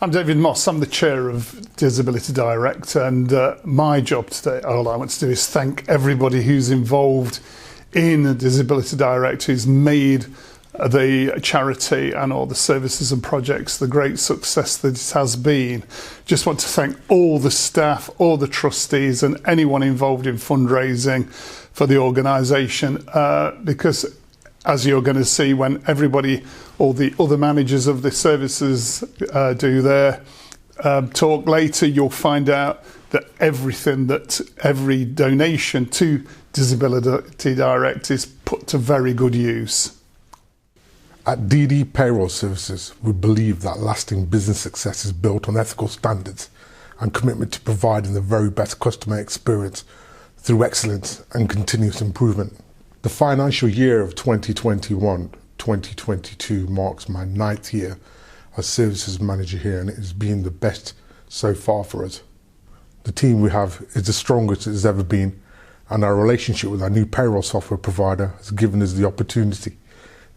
I'm David Moss. I'm the chair of Disability Direct, and my job today, all I want to do is thank everybody who's involved in Disability Direct, who's made the charity and all the services and projects the great success that it has been. Just want to thank all the staff, all the trustees and anyone involved in fundraising for the organisation, because as you're going to see when everybody, all the other managers of the services do their talk later, you'll find out that every donation to Disability Direct is put to very good use. At DD Payroll Services, we believe that lasting business success is built on ethical standards and commitment to providing the very best customer experience through excellence and continuous improvement. The financial year of 2021-2022 marks my 9th year as services manager here, and it has been the best so far for us. The team we have is the strongest it has ever been, and our relationship with our new payroll software provider has given us the opportunity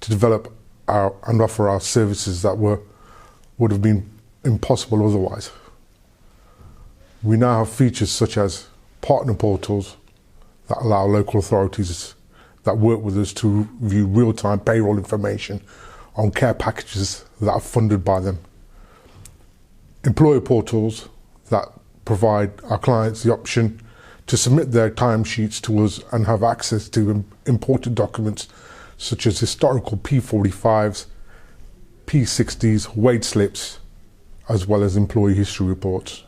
to develop and offer our services that would have been impossible otherwise. We now have features such as partner portals that allow local authorities that work with us to view real-time payroll information on care packages that are funded by them. Employer portals that provide our clients the option to submit their timesheets to us and have access to important documents such as historical P45s, P60s, wage slips, as well as employee history reports.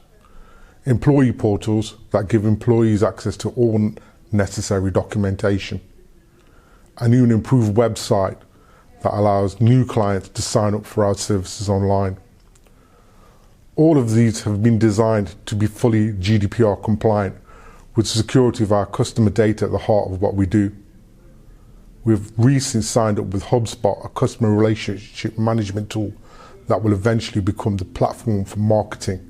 Employee portals that give employees access to all necessary documentation. A new and improved website that allows new clients to sign up for our services online. All of these have been designed to be fully GDPR compliant, with the security of our customer data at the heart of what we do. We've recently signed up with HubSpot, a customer relationship management tool that will eventually become the platform for marketing,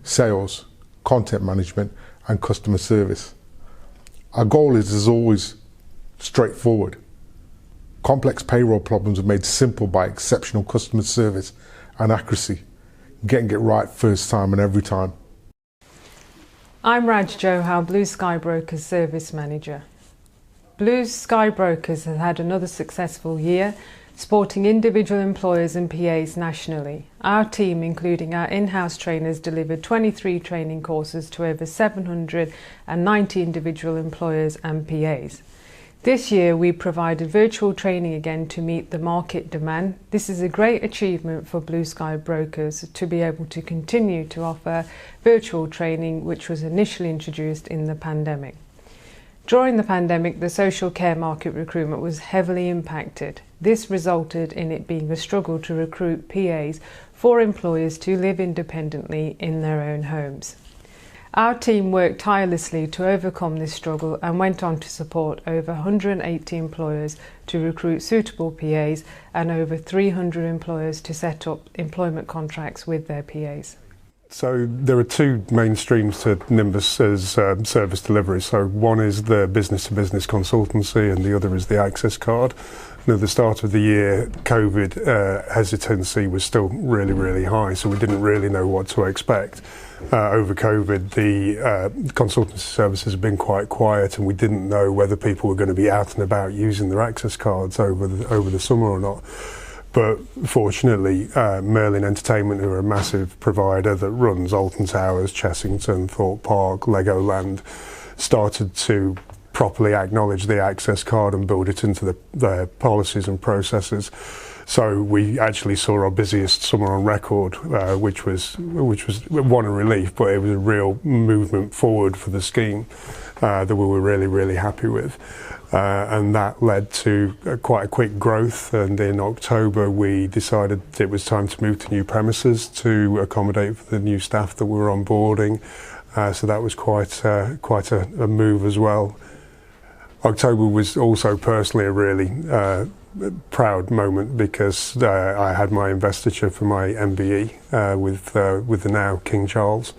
sales, content management, and customer service. Our goal is, as always, straightforward. Complex payroll problems are made simple by exceptional customer service and accuracy, getting it right first time and every time. I'm Raj Johar, Blue Sky Brokers Service Manager. Blue Sky Brokers has had another successful year, supporting individual employers and PAs nationally. Our team, including our in-house trainers, delivered 23 training courses to over 790 individual employers and PAs. This year we provided virtual training again to meet the market demand. This is a great achievement for Blue Sky Brokers to be able to continue to offer virtual training, which was initially introduced in the pandemic. During the pandemic, the social care market recruitment was heavily impacted. This resulted in it being a struggle to recruit PAs for employers to live independently in their own homes. Our team worked tirelessly to overcome this struggle and went on to support over 180 employers to recruit suitable PAs and over 300 employers to set up employment contracts with their PAs. So there are two main streams to Nimbus's service delivery. So one is the business-to-business consultancy and the other is the access card. And at the start of the year, COVID hesitancy was still really high, so we didn't really know what to expect. Over COVID, the consultancy services have been quite quiet, and we didn't know whether people were going to be out and about using their access cards over the summer or not. But fortunately, Merlin Entertainment, who are a massive provider that runs Alton Towers, Chessington, Thorpe Park, Legoland, started to properly acknowledge the access card and build it into their policies and processes. So we actually saw our busiest summer on record, which was one a relief, but it was a real movement forward for the scheme that we were really happy with. And that led to quite a quick growth, and in October we decided it was time to move to new premises to accommodate for the new staff that we were onboarding. So that was quite a move as well. October was also personally a really proud moment because I had my investiture for my MBE with the now King Charles,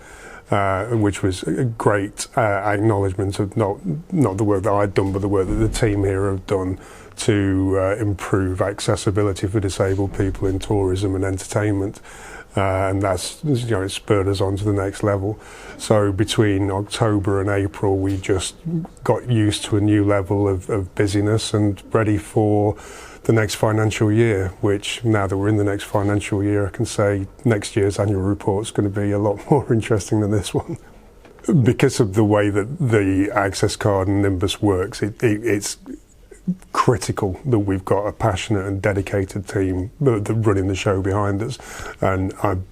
which was a great acknowledgement of not the work that I'd done, but the work that the team here have done to improve accessibility for disabled people in tourism and entertainment. and that's, you know, it spurred us on to the next level. So between October and April, we just got used to a new level of busyness and ready for the next financial year, which now that we're in the next financial year, I can say next year's annual report is going to be a lot more interesting than this one. Because of the way that the Access Card and Nimbus works, it's critical that we've got a passionate and dedicated team that running the show behind us, and I'm,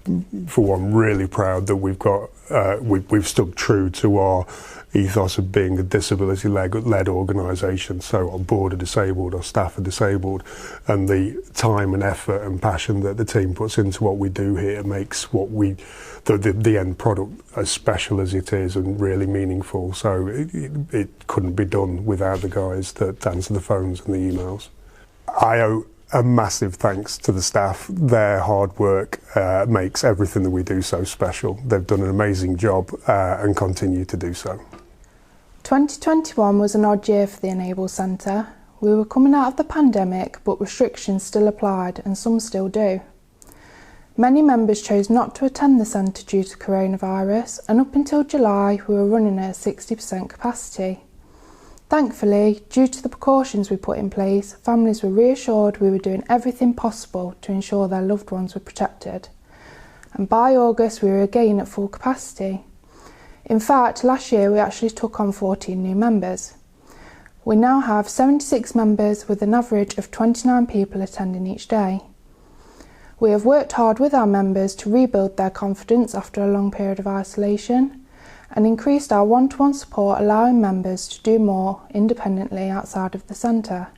for one, really proud that we've stuck true to our ethos of being a disability-led organisation. So our board are disabled, our staff are disabled, and the time and effort and passion that the team puts into what we do here makes what the end product as special as it is and really meaningful. So it couldn't be done without the guys that answer the phones and the emails. I owe a massive thanks to the staff. Their hard work makes everything that we do so special. They've done an amazing job and continue to do so. 2021 was an odd year for the Enable Centre. We were coming out of the pandemic, but restrictions still applied, and some still do. Many members chose not to attend the centre due to coronavirus, and up until July we were running at 60% capacity. Thankfully, due to the precautions we put in place, families were reassured we were doing everything possible to ensure their loved ones were protected. And by August we were again at full capacity. In fact, last year we actually took on 14 new members. We now have 76 members with an average of 29 people attending each day. We have worked hard with our members to rebuild their confidence after a long period of isolation and increased our one-to-one support, allowing members to do more independently outside of the centre.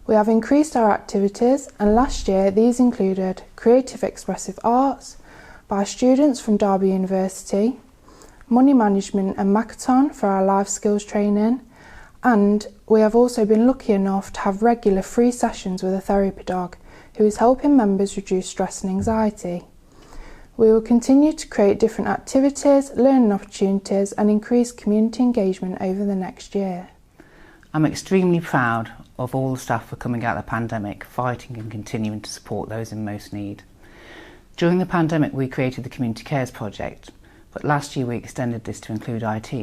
We have increased our activities, and last year these included creative expressive arts by students from Derby University, money management and Makaton for our life skills training, and we have also been lucky enough to have regular free sessions with a therapy dog who is helping members reduce stress and anxiety. We will continue to create different activities, learning opportunities and increase community engagement over the next year. I'm extremely proud of all the staff for coming out of the pandemic, fighting and continuing to support those in most need. During the pandemic we created the Community Cares Project, but last year we extended this to include IT,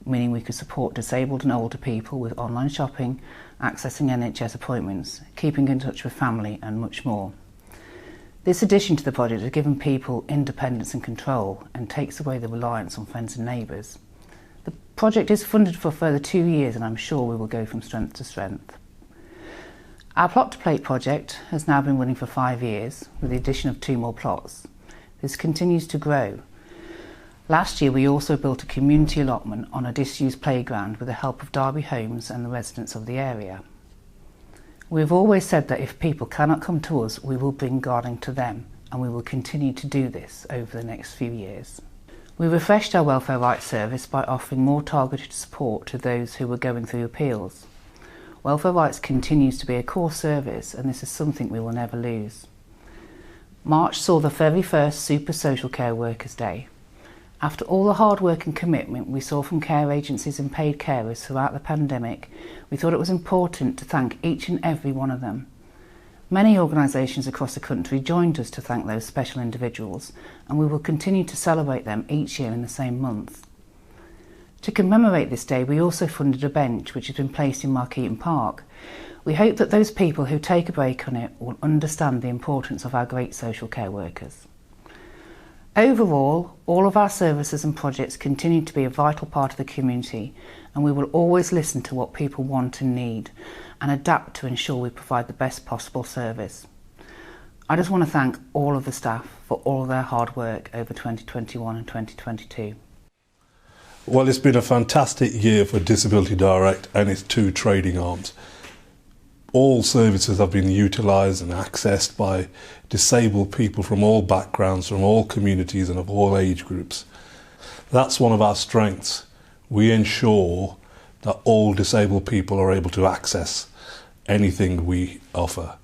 meaning we could support disabled and older people with online shopping, accessing NHS appointments, keeping in touch with family and much more. This addition to the project has given people independence and control and takes away the reliance on friends and neighbours. The project is funded for a further 2 years and I'm sure we will go from strength to strength. Our Plot to Plate project has now been running for 5 years with the addition of 2 more plots. This continues to grow. Last year we also built a community allotment on a disused playground with the help of Derby Homes and the residents of the area. We have always said that if people cannot come to us, we will bring gardening to them, and we will continue to do this over the next few years. We refreshed our welfare rights service by offering more targeted support to those who were going through appeals. Welfare rights continues to be a core service, and this is something we will never lose. March saw the very first Super Social Care Workers Day. After all the hard work and commitment we saw from care agencies and paid carers throughout the pandemic, we thought it was important to thank each and every one of them. Many organisations across the country joined us to thank those special individuals, and we will continue to celebrate them each year in the same month. To commemorate this day, we also funded a bench which has been placed in Markeaton Park. We hope that those people who take a break on it will understand the importance of our great social care workers. Overall, all of our services and projects continue to be a vital part of the community, and we will always listen to what people want and need and adapt to ensure we provide the best possible service. I just want to thank all of the staff for all of their hard work over 2021 and 2022. Well, it's been a fantastic year for Disability Direct and its 2 trading arms. All services have been utilised and accessed by disabled people from all backgrounds, from all communities and of all age groups. That's one of our strengths. We ensure that all disabled people are able to access anything we offer.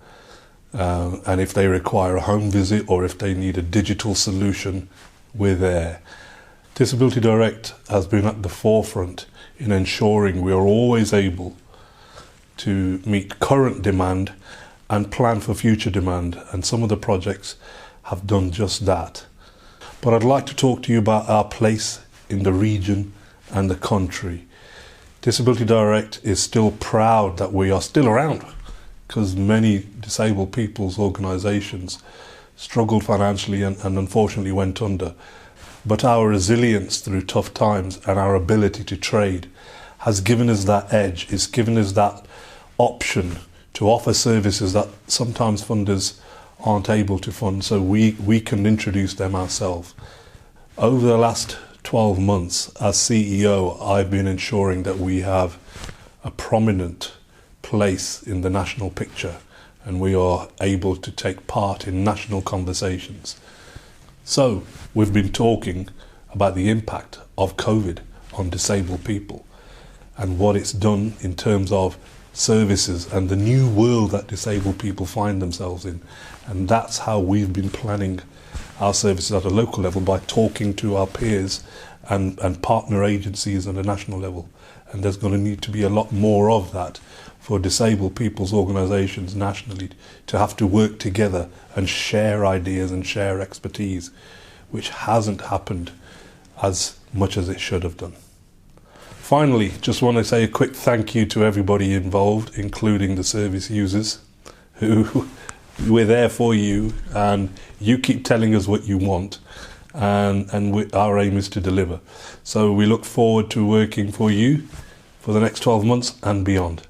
And if they require a home visit or if they need a digital solution, we're there. Disability Direct has been at the forefront in ensuring we are always able to meet current demand and plan for future demand, and some of the projects have done just that. But I'd like to talk to you about our place in the region and the country. Disability Direct is still proud that we are still around, because many disabled people's organisations struggled financially and unfortunately went under. But our resilience through tough times and our ability to trade has given us that edge. It's given us that option to offer services that sometimes funders aren't able to fund, so we can introduce them ourselves. Over the last 12 months as CEO, I've been ensuring that we have a prominent place in the national picture and we are able to take part in national conversations. So we've been talking about the impact of COVID on disabled people and what it's done in terms of services and the new world that disabled people find themselves in. And that's how we've been planning our services at a local level, by talking to our peers and partner agencies at a national level. And there's going to need to be a lot more of that for disabled people's organisations nationally to have to work together and share ideas and share expertise, which hasn't happened as much as it should have done. Finally, just want to say a quick thank you to everybody involved, including the service users, who we're there for you, and you keep telling us what you want, and our aim is to deliver. So we look forward to working for you for the next 12 months and beyond.